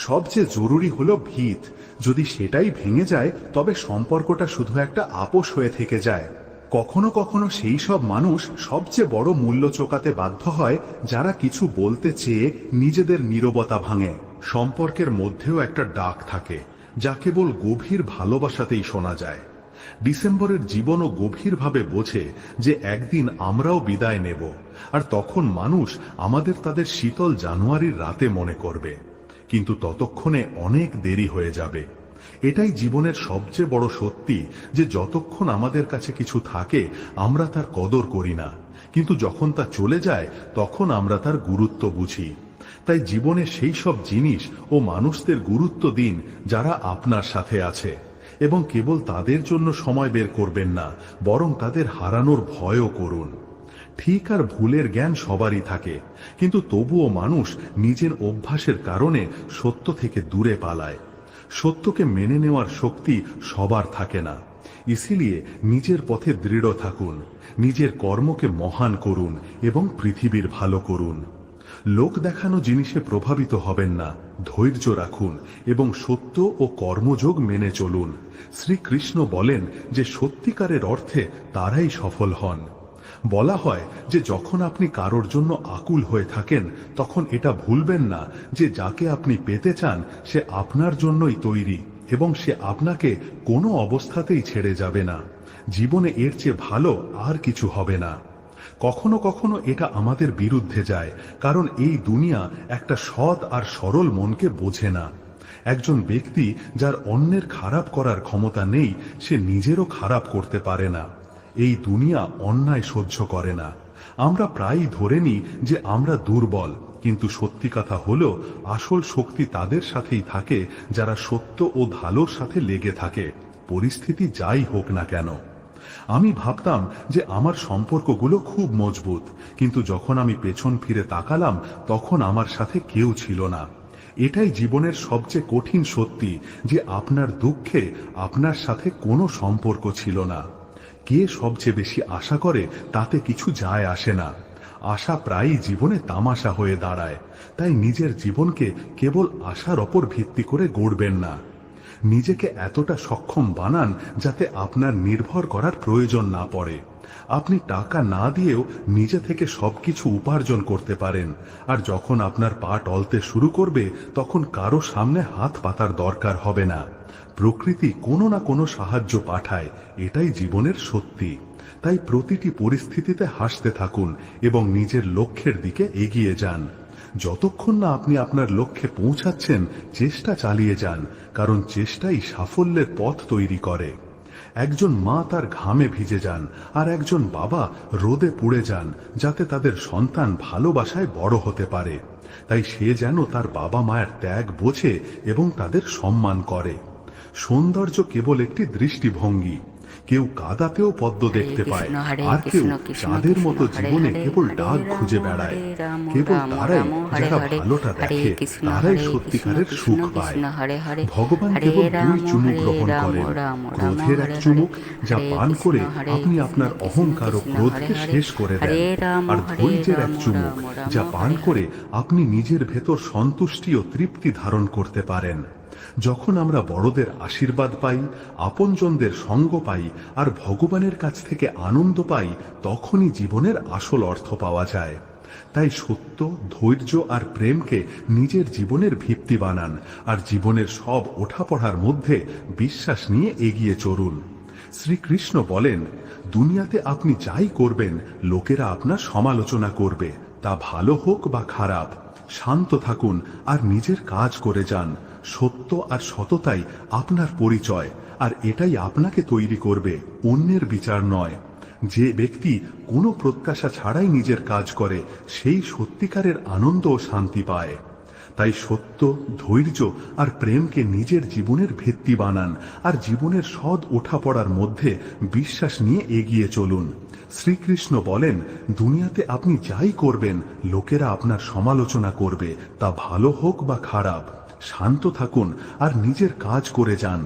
সবচেয়ে জরুরি হলো ভিত। যদি সেটাই ভেঙে যায় তবে সম্পর্কটা শুধু একটা আপোষ হয়ে থেকে যায়। কখনো কখনো সেই সব মানুষ সবচেয়ে বড় মূল্য চোকাতে বাধ্য হয় যারা কিছু বলতে চেয়ে নিজেদের নীরবতা ভাঙে। সম্পর্কের মধ্যেও একটা ডাক থাকে যা কেবল গভীর ভালোবাসাতেই শোনা যায়। ডিসেম্বরের জীবনও গভীরভাবে বোঝে যে একদিন আমরাও বিদায় নেব, আর তখন মানুষ আমাদের তাদের শীতল জানুয়ারির রাতে মনে করবে, কিন্তু ততক্ষণে অনেক দেরি হয়ে যাবে। এটাই জীবনের সবচেয়ে বড় সত্যি যে যতক্ষণ আমাদের কাছে কিছু থাকে আমরা তার কদর করি না, কিন্তু যখন তা চলে যায় তখন আমরা তার গুরুত্ব বুঝি। তাই জীবনে সেই সব জিনিস ও মানুষদের গুরুত্ব দিন যারা আপনার সাথে আছে, এবং কেবল তাদের জন্য সময় বের করবেন না, বরং তাদের হারানোর ভয়ও করুন। ঠিক আর ভুলের জ্ঞান সবারই থাকে, কিন্তু তবুও মানুষ নিজের অভ্যাসের কারণে সত্য থেকে দূরে পালায়। সত্যকে মেনে নেওয়ার শক্তি সবার থাকে না। ইসিলিয়ে নিজের পথে দৃঢ় থাকুন, নিজের কর্মকে মহান করুন এবং পৃথিবীর ভালো করুন। লোক দেখানো জিনিসে প্রভাবিত হবেন না, ধৈর্য রাখুন এবং সত্য ও কর্মযোগ মেনে চলুন। শ্রীকৃষ্ণ বলেন যে সত্যিকারের অর্থে তারাই সফল হন। বলা হয় যে যখন আপনি কারোর জন্য আকুল হয়ে থাকেন তখন এটা ভুলবেন না যে যাকে আপনি পেতে চান সে আপনার জন্যই তৈরি এবং সে আপনাকে কোনো অবস্থাতেই ছেড়ে যাবে না। জীবনে এর চেয়ে ভালো আর কিছু হবে না। কখনো কখনো এটা আমাদের বিরুদ্ধে যায়, কারণ এই দুনিয়া একটা সৎ আর সরল মনকে বোঝে না। একজন ব্যক্তি যার অন্যের খারাপ করার ক্ষমতা নেই সে নিজেরও খারাপ করতে পারে না। এই দুনিয়া অন্যায় সহ্য করে না। আমরা প্রায়ই ধরে নিই যে আমরা দুর্বল, কিন্তু সত্যি কথা হলো আসল শক্তি তাদের সাথেই থাকে যারা সত্য ও ভালোর সাথে লেগে থাকে, পরিস্থিতি যাই হোক না কেন। আমি ভাবতাম যে আমার সম্পর্কগুলো খুব মজবুত, কিন্তু যখন আমি পেছন ফিরে তাকালাম তখন আমার সাথে কেউ ছিল না। এটাই জীবনের সবচেয়ে কঠিন সত্যি যে আপনার দুঃখে আপনার সাথে কোনো সম্পর্ক ছিল না। কে সবচেয়ে বেশি আশা করে তাতে কিছু যায় আসে না। আশা প্রায়ই জীবনে তামাশা হয়ে দাঁড়ায়। তাই নিজের জীবনকে কেবল আশার ওপর ভিত্তি করে গড়বেন না। নিজেকে এতটা সক্ষম বানান যাতে আপনার নির্ভর করার প্রয়োজন না পড়ে। আপনি টাকা না দিয়েও নিজে থেকে সবকিছু উপার্জন করতে পারেন, আর যখন আপনার পা টলতে শুরু করবে তখন কারো সামনে হাত পাতার দরকার হবে না। প্রকৃতি কোনো না কোনো সাহায্য পাঠায়, এটাই জীবনের সত্যি। তাই প্রতিটি পরিস্থিতিতে হাসতে থাকুন এবং নিজের লক্ষ্যের দিকে এগিয়ে যান। যতক্ষণ না আপনি আপনার লক্ষ্যে পৌঁছাচ্ছেন চেষ্টা চালিয়ে যান, কারণ চেষ্টাই সাফল্যের পথ তৈরি করে। একজন মা তার ঘামে ভিজে যান আর একজন বাবা রোদে পুড়ে যান যাতে তাদের সন্তান ভালোবাসায় বড় হতে পারে। তাই সে যেন তার বাবা মায়ের ত্যাগ বোঝে এবং তাদের সম্মান করে। সৌন্দর্য কেবল একটি দৃষ্টিভঙ্গি। কেউ কাদাতেও পদ্ম দেখতে পায়, আর কেউ চাঁদের মতো জীবনে কেবল ডাক খুঁজে বেড়ায়। কেবল তারাই যারা ভালোটা দেখে তারাই সত্যিকারের সুখ পায়। ভগবান কেবল দুই চুমুক গ্রহণ করেন, ক্রোধের এক চুমুক যা পান করে আপনি আপনার অহংকার ও ক্রোধকে শেষ করে দেন, আর ধৈর্যের এক চুমুক যা পান করে আপনি নিজের ভেতর সন্তুষ্টি ও তৃপ্তি ধারণ করতে পারেন। যখন আমরা বড়দের আশীর্বাদ পাই, আপনজনদের সঙ্গ পাই আর ভগবানের কাছ থেকে আনন্দ পাই, তখনই জীবনের আসল অর্থ পাওয়া যায়। তাই সত্য, ধৈর্য আর প্রেমকে নিজের জীবনের ভিত্তি বানান, আর জীবনের সব ওঠাপড়ার মধ্যে বিশ্বাস নিয়ে এগিয়ে চলুন। শ্রীকৃষ্ণ বলেন, দুনিয়াতে আপনি যাই করবেন লোকেরা আপনার সমালোচনা করবে, তা ভালো হোক বা খারাপ। শান্ত থাকুন আর নিজের কাজ করে যান। সত্য আর সততাই আপনার পরিচয়, আর এটাই আপনাকে তৈরি করবে, অন্যের বিচার নয়। যে ব্যক্তি কোনো প্রত্যাশা ছাড়াই নিজের কাজ করে সেই সত্যিকারের আনন্দ ও শান্তি পায়। তাই সত্য, ধৈর্য আর প্রেমকে নিজের জীবনের ভিত্তি বানান, আর জীবনের সৎ ওঠাপড়ার মধ্যে বিশ্বাস নিয়ে এগিয়ে চলুন। শ্রীকৃষ্ণ বলেন, দুনিয়াতে আপনি যাই করবেন লোকেরা আপনার সমালোচনা করবে, তা ভালো হোক বা খারাপ। শান্ত থাকুন আর নিজের কাজ করে যান।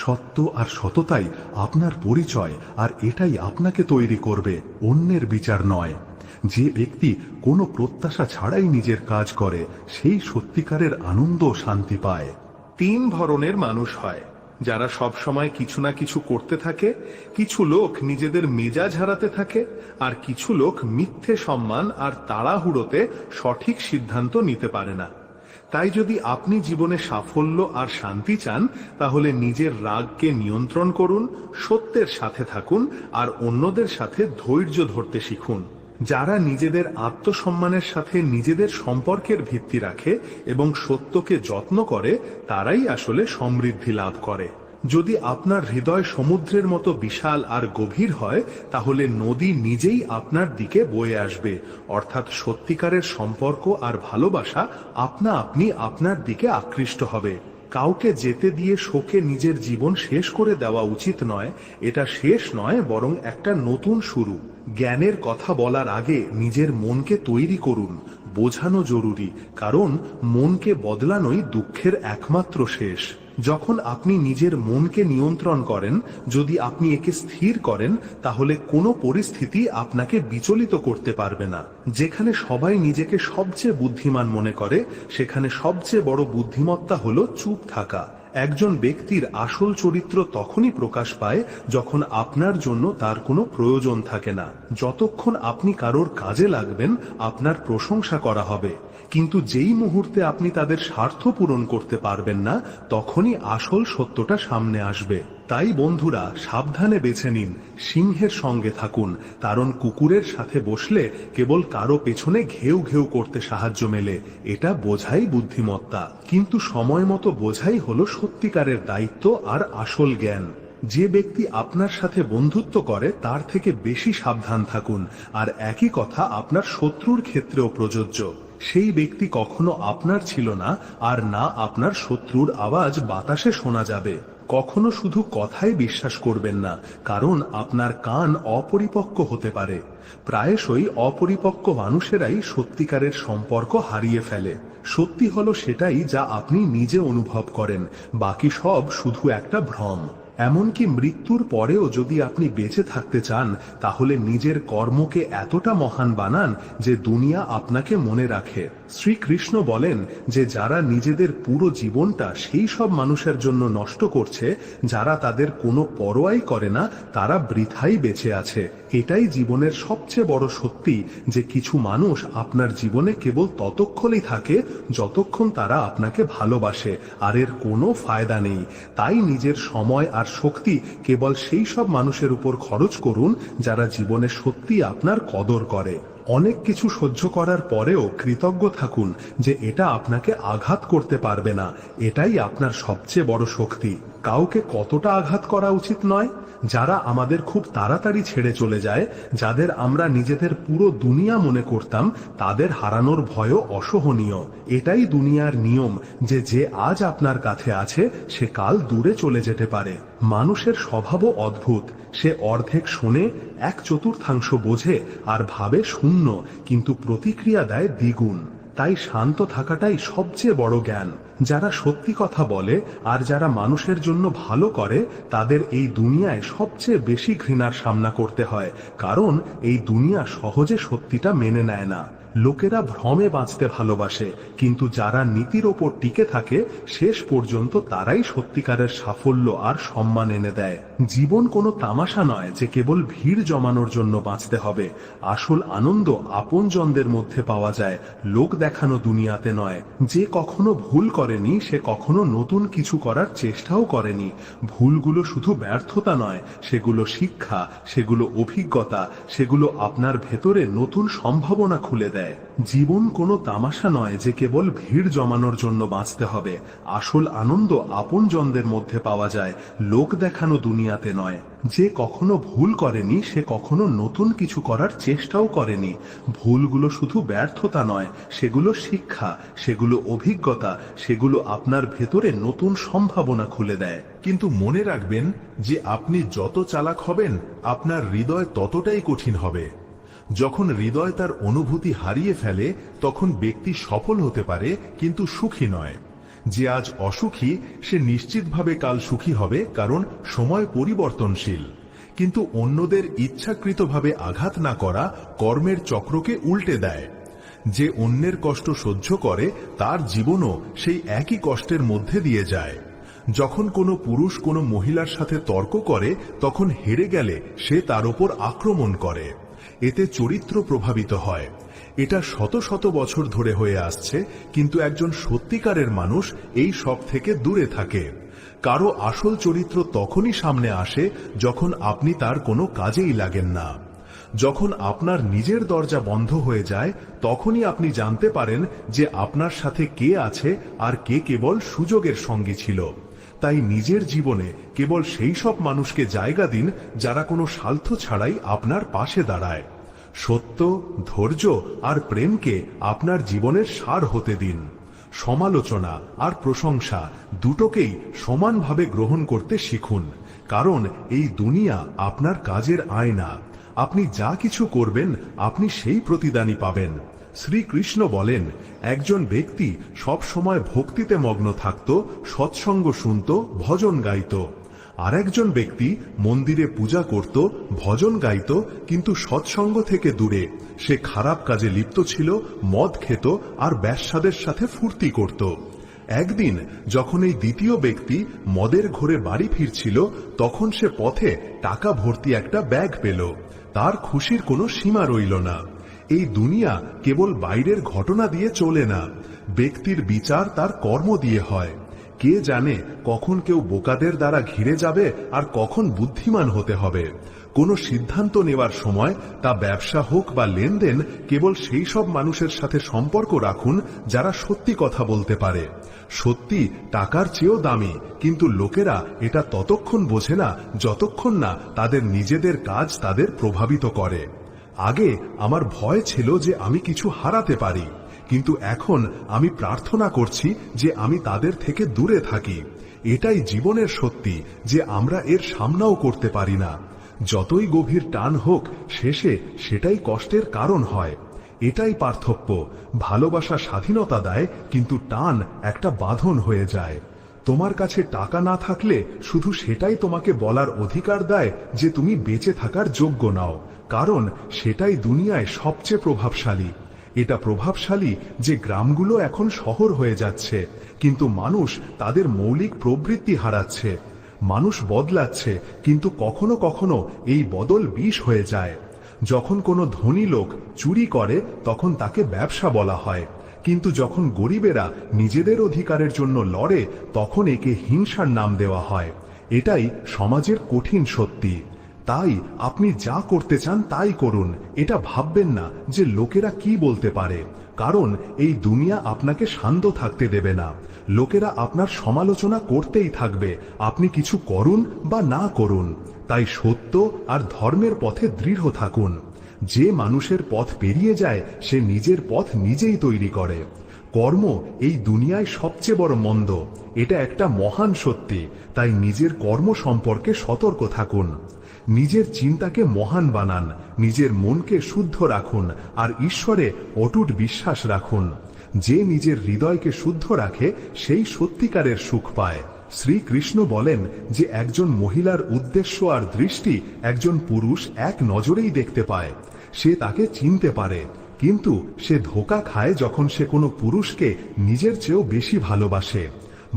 সত্য আর সততাই আপনার পরিচয়, আর এটাই আপনাকে তৈরি করবে, অন্যের বিচার নয়। যে ব্যক্তি কোনো প্রত্যাশা ছাড়াই নিজের কাজ করে, সেই সত্যিকারের আনন্দ ও শান্তি পায়। 3 ধরনের মানুষ হয়, যারা সব সময় কিছু না কিছু করতে থাকে। কিছু লোক নিজেদের মেজাজ হারাতে থাকে, আর কিছু লোক মিথ্যে সম্মান আর তাড়াহুড়োতে সঠিক সিদ্ধান্ত নিতে পারে না। তাই যদি আপনি জীবনে সাফল্য আর শান্তি চান, তাহলে নিজের রাগকে নিয়ন্ত্রণ করুন, সত্যের সাথে থাকুন, আর অন্যদের সাথে ধৈর্য ধরতে শিখুন। যারা নিজেদের আত্মসম্মানের সাথে নিজেদের সম্পর্কের ভিত্তি রাখে এবং সত্যকে যত্ন করে, তারাই আসলে সমৃদ্ধি লাভ করে। যদি আপনার হৃদয় সমুদ্রের মতো বিশাল আর গভীর হয়, তাহলে নদী নিজেই আপনার দিকে বয়ে আসবে, অর্থাৎ সত্যিকারের সম্পর্ক আর ভালোবাসা আপনা আপনি আপনার দিকে আকৃষ্ট হবে। কাউকে যেতে দিয়ে শোকে নিজের জীবন শেষ করে দেওয়া উচিত নয়। এটা শেষ নয়, বরং একটা নতুন শুরু। জ্ঞানের কথা বলার আগে নিজের মনকে তৈরি করুন। বোঝানো জরুরি, কারণ মনকে বদলানোই দুঃখের একমাত্র শেষ। যখন আপনি নিজের মনকে নিয়ন্ত্রণ করেন, যদি আপনি একে স্থির করেন, তাহলে কোনো পরিস্থিতি আপনাকে বিচলিত করতে পারবে না। যেখানে সবাই নিজেকে সবচেয়ে বুদ্ধিমান মনে করে, সেখানে সবচেয়ে বড় বুদ্ধিমত্তা হলো চুপ থাকা। একজন ব্যক্তির আসল চরিত্র তখনই প্রকাশ পায় যখন আপনার জন্য তার কোনো প্রয়োজন থাকে না। যতক্ষণ আপনি কারোর কাজে লাগবেন, আপনার প্রশংসা করা হবে, কিন্তু যেই মুহূর্তে আপনি তাদের স্বার্থ পূরণ করতে পারবেন না, তখনই আসল সত্যটা সামনে আসবে। তাই বন্ধুরা, সাবধানে বেছে নিন, সিংহের সঙ্গে থাকুন, কারণ কুকুরের সাথে বসলে কেবল কারো পেছনে ঘেউ ঘেউ করতে সাহায্য মেলে। এটা বোঝাই বুদ্ধিমত্তা, কিন্তু সময় মতো বোঝাই হলো সত্যিকারের দায়িত্ব আর আসল জ্ঞান। যে ব্যক্তি আপনার সাথে বন্ধুত্ব করে, তার থেকে বেশি সাবধান থাকুন। আর একই কথা আপনার শত্রুর ক্ষেত্রেও প্রযোজ্য। সেই ব্যক্তি কখনো আপনার ছিল না, আর না আপনার শত্রুর আওয়াজ বাতাসে শোনা যাবে। কখনো শুধু কথাই বিশ্বাস করবেন না, কারণ আপনার কান অপরিপক্ক হতে পারে। প্রায়শই অপরিপক্ক মানুষেরাই সত্যিকারের সম্পর্ক হারিয়ে ফেলে। সত্যি হলো সেটাই যা আপনি নিজে অনুভব করেন, বাকি সব শুধু একটা ভ্রম। এমনকি মৃত্যুর পরেও যদি আপনি বেঁচে থাকতে চান, তাহলে নিজের কর্মকে এতটা মহান বানান যে দুনিয়া আপনাকে মনে রাখে। শ্রীকৃষ্ণ বলেন যে যারা নিজেদের পুরো জীবনটা সেই সব মানুষের জন্য নষ্ট করছে যারা তাদের কোনো পরোয়াই করে না, তারা বৃথাই বেঁচে আছে। এটাই জীবনের সবচেয়ে বড় সত্যি, যে কিছু মানুষ আপনার জীবনে কেবল ততক্ষণই থাকে যতক্ষণ তারা আপনাকে ভালোবাসে, আর এর কোনো ফায়দা নেই। তাই নিজের সময় আর শক্তি কেবল সেই সব মানুষের উপর খরচ করুন যারা জীবনে সত্যি আপনার কদর করে। অনেক কিছু সহ্য করার পরেও কৃতজ্ঞ থাকুন যে এটা আপনাকে আঘাত করতে পারবে না। এটাই আপনার সবচেয়ে বড় শক্তি। কাউকে কতটা আঘাত করা উচিত নয়? যারা আমাদের খুব তাড়াতাড়ি ছেড়ে চলে যায়, যাদের আমরা নিজেদের পুরো দুনিয়া মনে করতাম, তাদের হারানোর ভয়ও অসহনীয়। এটাই দুনিয়ার নিয়ম, যে যে আজ আপনার কাছে আছে সে কাল দূরে চলে যেতে পারে। মানুষের স্বভাবও অদ্ভুত। সে অর্ধেক শোনে, 1/4 বোঝে আর ভাবে শূন্য, কিন্তু প্রতিক্রিয়া দেয় দ্বিগুণ। তাই শান্ত থাকাটাই সবচেয়ে বড় জ্ঞান। যারা সত্যি কথা বলে আর যারা মানুষের জন্য ভালো করে, তাদের এই দুনিয়ায় সবচেয়ে বেশি ঘৃণার সামনা করতে হয়, কারণ এই দুনিয়া সহজে সত্যিটা মেনে নেয় না। লোকেরা ভ্রমে বাঁচতে ভালোবাসে, কিন্তু যারা নীতির ওপর টিকে থাকে, শেষ পর্যন্ত তারাই সত্যিকারের সাফল্য আর সম্মান এনে দেয়। জীবন কোনো তামাশা নয় যে কেবল ভিড় জমানোর জন্য বাঁচতে হবে। আসল আনন্দ আপনজনদের মধ্যে পাওয়া যায়, লোক দেখানো দুনিয়াতে নয়। যে কখনো ভুল করেনি, সে কখনো নতুন কিছু করার চেষ্টাও করেনি। ভুলগুলো শুধু ব্যর্থতা নয়, সেগুলো শিক্ষা, সেগুলো অভিজ্ঞতা, সেগুলো আপনার ভেতরে নতুন সম্ভাবনা খুলে দেয়। জীবন কোনো তামাশা নয় যে কেবল ভিড় জমানোর জন্য বাঁচতে হবে। আসল আনন্দ আপনজনদের মধ্যে পাওয়া যায়, লোক দেখানো দুনিয়াতে নয়। যে কখনো ভুল করেনি, সে কখনো নতুন কিছু করার চেষ্টাও করেনি। ভুলগুলো শুধু ব্যর্থতা নয়, সেগুলো শিক্ষা, সেগুলো অভিজ্ঞতা, সেগুলো আপনার ভেতরে নতুন সম্ভাবনা খুলে দেয়। কিন্তু মনে রাখবেন যে আপনি যত চালাক হবেন, আপনার হৃদয় ততটাই কঠিন হবে। যখন হৃদয় তার অনুভূতি হারিয়ে ফেলে, তখন ব্যক্তি সফল হতে পারে কিন্তু সুখী নয়। যে আজ অসুখী সে নিশ্চিতভাবে কাল সুখী হবে, কারণ সময় পরিবর্তনশীল। কিন্তু অন্যদের ইচ্ছাকৃতভাবে আঘাত না করা কর্মের চক্রকে উল্টে দেয়। যে অন্যের কষ্ট সহ্য করে তার জীবনও সেই একই কষ্টের মধ্যে দিয়ে যায়। যখন কোনো পুরুষ কোনো মহিলার সাথে তর্ক করে, তখন হেরে গেলে সে তার উপর আক্রমণ করে। এতে চরিত্র প্রভাবিত হয়। এটা শত শত বছর ধরে হয়ে আসছে, কিন্তু একজন সত্যিকারের মানুষ এই সব থেকে দূরে থাকে। কারো আসল চরিত্র তখনই সামনে আসে যখন আপনি তার কোনো কাজেই লাগেন না। যখন আপনার নিজের দরজা বন্ধ হয়ে যায়, তখনই আপনি জানতে পারেন যে আপনার সাথে কে আছে আর কে কেবল সুযোগের সঙ্গী ছিল। তাই নিজের জীবনে কেবল সেই সব মানুষকে জায়গা দিন যারা কোনো স্বার্থ ছাড়াই আপনার পাশে দাঁড়ায়। সত্য, ধৈর্য আর প্রেমকে আপনার জীবনের সার হতে দিন। সমালোচনা আর প্রশংসা দুটোকেই সমানভাবে গ্রহণ করতে শিখুন, কারণ এই দুনিয়া আপনার কাজের আয়না। আপনি যা কিছু করবেন আপনি সেই প্রতিদানই পাবেন। শ্রীকৃষ্ণ বলেন, একজন ব্যক্তি সব সময় ভক্তিতে মগ্ন থাকত, সৎসঙ্গ শুনত, ভজন গাইত। আর একজন ব্যক্তি মন্দিরে পূজা করত, ভজন গাইত, কিন্তু সৎসঙ্গ থেকে দূরে। সে খারাপ কাজে লিপ্ত ছিল, মদ খেত আর বেশ্যাদের সাথে ফুর্তি করত। একদিন যখন এই দ্বিতীয় ব্যক্তি মদের ঘোরে বাড়ি ফিরছিল, তখন সে পথে টাকা ভর্তি একটা ব্যাগ পেল। তার খুশির কোনো সীমা রইল না। এই দুনিয়া কেবল বাইরের ঘটনা দিয়ে চলে না, ব্যক্তির বিচার তার কর্ম দিয়ে হয়। কে জানে কখন কেউ বোকাদের দ্বারা ঘিরে যাবে আর কখন বুদ্ধিমান হতে হবে। কোনো সিদ্ধান্ত নেওয়ার সময়, তা ব্যবসা হোক বা লেনদেন, কেবল সেই সব মানুষের সাথে সম্পর্ক রাখুন যারা সত্যি কথা বলতে পারে। সত্যি টাকার চেয়েও দামি, কিন্তু লোকেরা এটা ততক্ষণ বোঝে না যতক্ষণ না তাদের নিজেদের কাজ তাদের প্রভাবিত করে। আগে আমার ভয় ছিল যে আমি কিছু হারাতে পারি, কিন্তু এখন আমি প্রার্থনা করছি যে আমি তাদের থেকে দূরে থাকি। এটাই জীবনের সত্যি যে আমরা এর সামনাও করতে পারি না। যতই গভীর টান হোক, শেষে সেটাই কষ্টের কারণ হয়। এটাই পার্থক্য। ভালোবাসা স্বাধীনতা দেয়, কিন্তু টান একটা বাঁধন হয়ে যায়। তোমার কাছে টাকা না থাকলে শুধু সেটাই তোমাকে বলার অধিকার দেয় যে তুমি বেঁচে থাকার যোগ্য নাও, কারণ সেটাই দুনিয়ায় সবচেয়ে প্রভাবশালী। এটা প্রভাবশালী যে গ্রামগুলো এখন শহর হয়ে যাচ্ছে, কিন্তু মানুষ তাদের মৌলিক প্রবৃত্তি হারাচ্ছে। মানুষ বদলাচ্ছে, কিন্তু কখনো কখনো এই বদল বিষ হয়ে যায়। যখন কোনো ধনী লোক চুরি করে তখন তাকে ব্যবসা বলা হয়, কিন্তু যখন গরিবেরা নিজেদের অধিকারের জন্য লড়ে তখন একে হিংসার নাম দেওয়া হয়। এটাই সমাজের কঠিন সত্যি। তাই আপনি যা করতে চান তাই করুন। এটা ভাববেন না যে লোকেরা কি বলতে পারে, কারণ এই দুনিয়া আপনাকে শান্ত থাকতে দেবে না। লোকেরা আপনার সমালোচনা করতেই থাকবে, আপনি কিছু করুন বা না করুন। তাই সত্য আর ধর্মের পথে দৃঢ় থাকুন। যে মানুষের পথ পেরিয়ে যায় সে নিজের পথ নিজেই তৈরি করে। কর্ম এই দুনিয়ায় সবচেয়ে বড় মন্দ, এটা একটা মহান সত্যি। তাই নিজের কর্ম সম্পর্কে সতর্ক থাকুন। নিজের চিন্তাকে মহান বানান, নিজের মনকে শুদ্ধ রাখুন আর ঈশ্বরে অটুট বিশ্বাস রাখুন। যে নিজের হৃদয়কে শুদ্ধ রাখে সেই সত্যিকারের সুখ পায়। শ্রীকৃষ্ণ বলেন যে একজন মহিলার উদ্দেশ্য আর দৃষ্টি একজন পুরুষ এক নজরেই দেখতে পায়। সে তাকে চিনতে পারে, কিন্তু সে ধোঁকা খায় যখন সে কোনো পুরুষকে নিজের চেয়েও বেশি ভালোবাসে।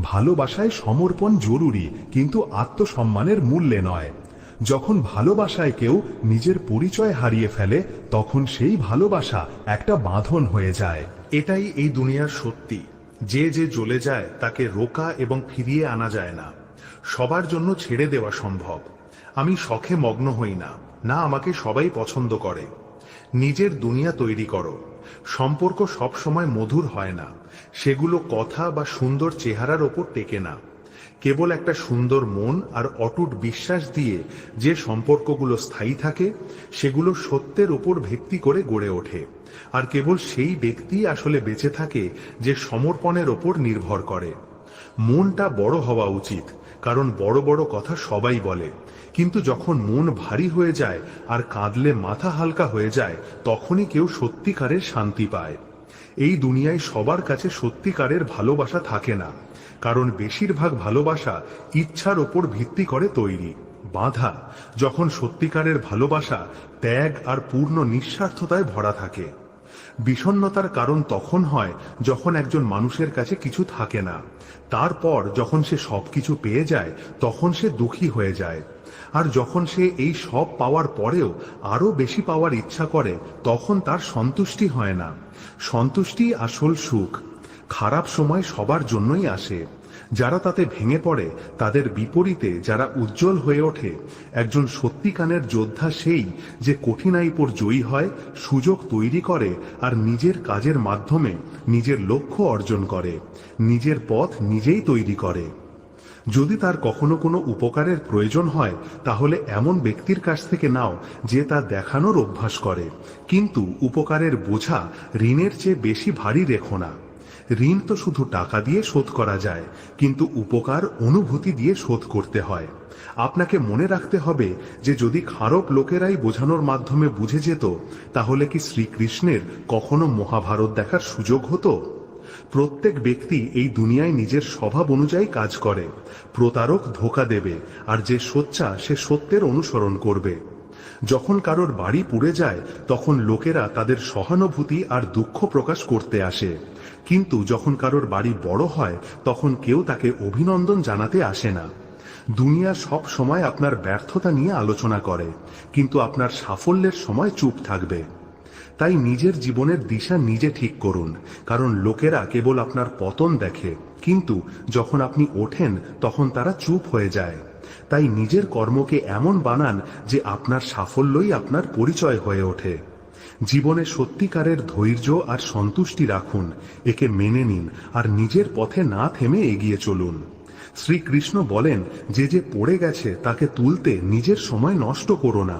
ভালোবাসায় সমর্পণ জরুরি, কিন্তু আত্মসম্মানের মূল্যে নয়। যখন ভালোবাসায় কেউ নিজের পরিচয় হারিয়ে ফেলে, তখন সেই ভালোবাসা একটা বাঁধন হয়ে যায়। এটাই এই দুনিয়ার সত্যি। যে যে জ্বলে যায় তাকে রোকা এবং ফিরিয়ে আনা যায় না। সবার জন্য ছেড়ে দেওয়া সম্ভব। আমি শখে মগ্ন হই না, না আমাকে সবাই পছন্দ করে। নিজের দুনিয়া তৈরি করো। সম্পর্ক সব সময় মধুর হয় না, সেগুলো কথা বা সুন্দর চেহারার ওপর টেকে না। কেবল একটা সুন্দর মন আর অটুট বিশ্বাস দিয়ে যে সম্পর্কগুলো স্থায়ী থাকে, সেগুলো সত্যের ওপর ভিত্তি করে গড়ে ওঠে। আর কেবল সেই ব্যক্তি আসলে বেঁচে থাকে যে সমর্পণের ওপর নির্ভর করে। মনটা বড় হওয়া উচিত, কারণ বড় বড় কথা সবাই বলে, কিন্তু যখন মন ভারী হয়ে যায় আর কাঁদলে মাথা হালকা হয়ে যায়, তখনই কেউ সত্যিকারের শান্তি পায়। এই দুনিয়ায় সবার কাছে সত্যিকারের ভালোবাসা থাকে না, কারণ বেশিরভাগ ভালোবাসা ইচ্ছার ওপর ভিত্তি করে তৈরি। বাঁধা যখন সত্যিকারের ভালোবাসা ত্যাগ আর পূর্ণ নিঃস্বার্থতায় ভরা থাকে। বিষণ্ণতার কারণ তখন হয় যখন একজন মানুষের কাছে কিছু থাকে না, তারপর যখন সে সবকিছু পেয়ে যায় তখন সে দুঃখী হয়ে যায়। আর যখন সে এই সব পাওয়ার পরেও আরো বেশি পাওয়ার ইচ্ছা করে তখন তার সন্তুষ্টি হয় না। সন্তুষ্টি আসল সুখ। খারাপ সময় সবার জন্যই আসে। যারা তাতে ভেঙে পড়ে তাদের বিপরীতে যারা উজ্জ্বল হয়ে ওঠে। একজন সত্যিকারের যোদ্ধা সেই যে কঠিনাইয়ের উপর জয়ী হয়, সুযোগ তৈরি করে আর নিজের কাজের মাধ্যমে নিজের লক্ষ্য অর্জন করে, নিজের পথ নিজেই তৈরি করে। যদি তার কখনো কোনো উপকারের প্রয়োজন হয় তাহলে এমন ব্যক্তির কাছ থেকে নাও যে তা দেখানোর অভ্যাস করে, কিন্তু উপকারের বোঝা ঋণের চেয়ে বেশি ভারী রেখো না। ঋণ তো শুধু টাকা দিয়ে শোধ করা যায়, কিন্তু উপকার অনুভূতি দিয়ে শোধ করতে হয়। আপনাকে মনে রাখতে হবে যে যদি খারাপ লোকেরাই বোঝানোর মাধ্যমে বুঝে যেত তাহলে কি শ্রীকৃষ্ণের কখনো মহাভারত দেখার সুযোগ হতো? প্রত্যেক ব্যক্তি এই দুনিয়ায় নিজের স্বভাব অনুযায়ী কাজ করে। প্রতারক ধোঁকা দেবে, আর যে সোচ্চা সে সত্যের অনুসরণ করবে। যখন কারোর বাড়ি পুড়ে যায় তখন লোকেরা তাদের সহানুভূতি আর দুঃখ প্রকাশ করতে আসে, কিন্তু যখন কারোর বাড়ি বড় হয় তখন কেউ তাকে অভিনন্দন জানাতে আসে না। দুনিয়া সব সময় আপনার ব্যর্থতা নিয়ে আলোচনা করে, কিন্তু আপনার সাফল্যের সময় চুপ থাকবে। তাই নিজের জীবনের দিশা নিজে ঠিক করুন, কারণ লোকেরা কেবল আপনার পতন দেখে, কিন্তু যখন আপনি ওঠেন তখন তারা চুপ হয়ে যায়। তাই নিজের কর্মকে এমন বানান যে আপনার সাফল্যই আপনার পরিচয় হয়ে ওঠে। জীবনে সত্যিকারের ধৈর্য আর সন্তুষ্টি রাখুন, একে মেনে নিন আর নিজের পথে না থেমে এগিয়ে চলুন। শ্রীকৃষ্ণ বলেন, যে যে পড়ে গেছে তাকে তুলতে নিজের সময় নষ্ট করো না।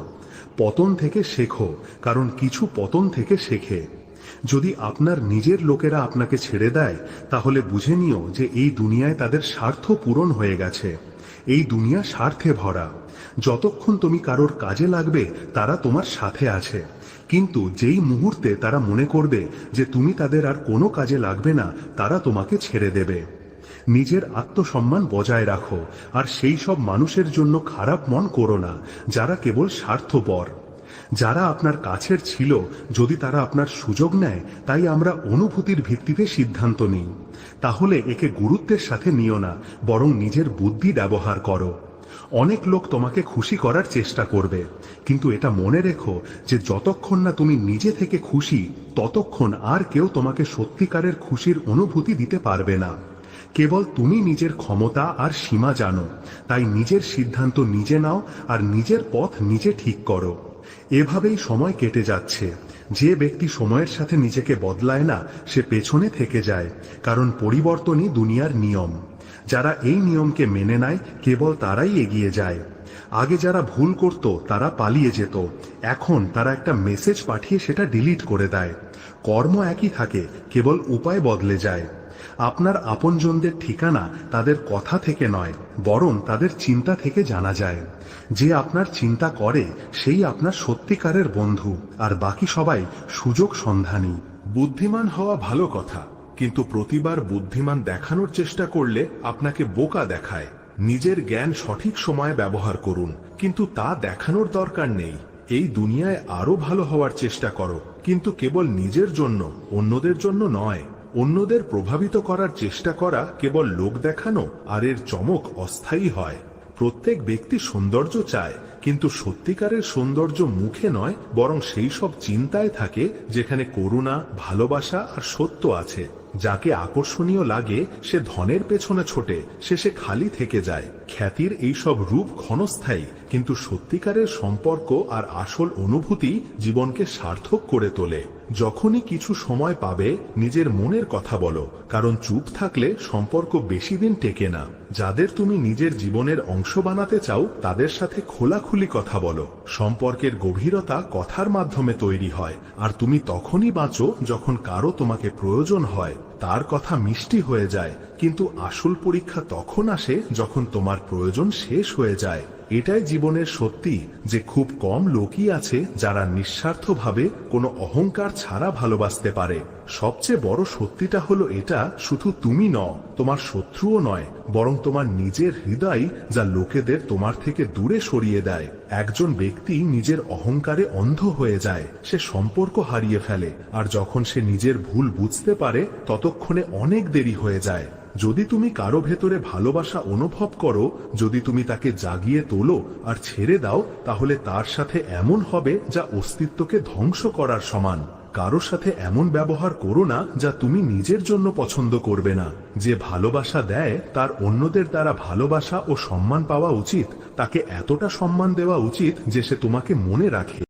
পতন থেকে শেখো, কারণ কিছু পতন থেকে শেখে। যদি আপনার নিজের লোকেরা আপনাকে ছেড়ে দেয় তাহলে বুঝে নিও যে এই দুনিয়ায় তাদের স্বার্থ পূরণ হয়ে গেছে। এই দুনিয়া স্বার্থে ভরা। যতক্ষণ তুমি কারোর কাজে লাগবে তারা তোমার সাথে আছে, কিন্তু যেই মুহূর্তে তারা মনে করবে যে তুমি তাদের আর কোনো কাজে লাগবে না, তারা তোমাকে ছেড়ে দেবে। নিজের আত্মসম্মান বজায় রাখো, আর সেই সব মানুষের জন্য খারাপ মন করো না যারা কেবল স্বার্থপর। যারা আপনার কাছের ছিল, যদি তারা আপনার সুযোগ নেয়, তাই আমরা অনুভূতির ভিত্তিতে সিদ্ধান্ত নিই, তাহলে একে গুরুত্বের সাথে নিও না, বরং নিজের বুদ্ধি ব্যবহার করো। অনেক লোক তোমাকে খুশি করার চেষ্টা করবে, কিন্তু এটা মনে রেখো যে যতক্ষণ না তুমি নিজে থেকে খুশি ততক্ষণ আর কেউ তোমাকে সত্যিকারের খুশির অনুভূতি দিতে পারবে না। কেবল তুমি নিজের ক্ষমতা আর সীমা জানো, তাই নিজের সিদ্ধান্ত নিজে নাও আর নিজের পথ নিজে ঠিক করো। এভাবেই সময় কেটে যাচ্ছে। যে ব্যক্তি সময়ের সাথে নিজেকে বদলায় না সে পেছনে থেকে যায়, কারণ পরিবর্তনই দুনিয়ার নিয়ম। যারা এই নিয়মকে মেনে নেয় কেবল তারাই এগিয়ে যায়। আগে যারা ভুল করত তারা পালিয়ে যেত, এখন তারা একটা মেসেজ পাঠিয়ে সেটা ডিলিট করে দেয়। কর্ম একই থাকে, কেবল উপায় বদলে যায়। আপনার আপনজনদের ঠিকানা তাদের কথা থেকে নয়, বরং তাদের চিন্তা থেকে জানা যায়। যে আপনার চিন্তা করে সেই আপনার সত্যিকারের বন্ধু, আর বাকি সবাই সুযোগ সন্ধানী। বুদ্ধিমান হওয়া ভালো কথা, কিন্তু প্রতিবার বুদ্ধিমান দেখানোর চেষ্টা করলে আপনাকে বোকা দেখায়। নিজের জ্ঞান সঠিক সময়ে ব্যবহার করুন, কিন্তু তা দেখানোর দরকার নেই। এই দুনিয়ায় আরো ভালো হওয়ার চেষ্টা করো, কিন্তু কেবল নিজের জন্য, অন্যদের জন্য নয়। অন্যদের প্রভাবিত করার চেষ্টা করা কেবল লোক দেখানো, আর এর চমক অস্থায়ী হয়। প্রত্যেক ব্যক্তি সৌন্দর্য চায়, কিন্তু সত্যিকারের সৌন্দর্য মুখে নয়, বরং সেই সব চিন্তায় থাকে যেখানে করুণা, ভালোবাসা আর সত্য আছে। যাকে আকর্ষণীয় লাগে সে ধনের পেছনে ছোটে, শেষে খালি থেকে যায়। খ্যাতির এই সব রূপ ক্ষণস্থায়ী, কিন্তু সত্যিকারের সম্পর্ক আর আসল অনুভূতি জীবনকে সার্থক করে তোলে। যখনই কিছু সময় পাবে নিজের মনের কথা বলো, কারণ চুপ থাকলে সম্পর্ক বেশি দিন টেকে না। যাদের তুমি নিজের জীবনের অংশ বানাতে চাও তাদের সাথে খোলাখুলি কথা বলো। সম্পর্কের গভীরতা কথার মাধ্যমে তৈরি হয়, আর তুমি তখনই বাঁচো যখন কারো তোমাকে প্রয়োজন হয়। তার কথা মিষ্টি হয়ে যায়, কিন্তু আসল পরীক্ষা তখন আসে যখন তোমার প্রয়োজন শেষ হয়ে যায়। এটাই জীবনের সত্যি যে খুব কম লোকই আছে যারা নিঃস্বার্থভাবে কোনো অহংকার ছাড়া ভালোবাসতে পারে। সবচেয়ে বড় সত্যিটা হলো এটা, শুধু তুমি নও, তোমার শত্রুও নয়, বরং তোমার নিজের হৃদয় যা লোকেদের তোমার থেকে দূরে সরিয়ে দেয়। একজন ব্যক্তি নিজের অহংকারে অন্ধ হয়ে যায়, সে সম্পর্ক হারিয়ে ফেলে, আর যখন সে নিজের ভুল বুঝতে পারে ততক্ষণে অনেক দেরি হয়ে যায়। যদি তুমি কারো ভেতরে ভালোবাসা অনুভব করো, যদি তুমি তাকে জাগিয়ে তোলো আর ছেড়ে দাও, তাহলে তার সাথে এমন হবে যা অস্তিত্বকে ধ্বংস করার সমান। কারো সাথে এমন ব্যবহার করো না যা তুমি নিজের জন্য পছন্দ করবে না। যে ভালোবাসা দেয় তার অন্যদের দ্বারা ভালোবাসা ও সম্মান পাওয়া উচিত, তাকে এতটা সম্মান দেওয়া উচিত যে সে তোমাকে মনে রাখে।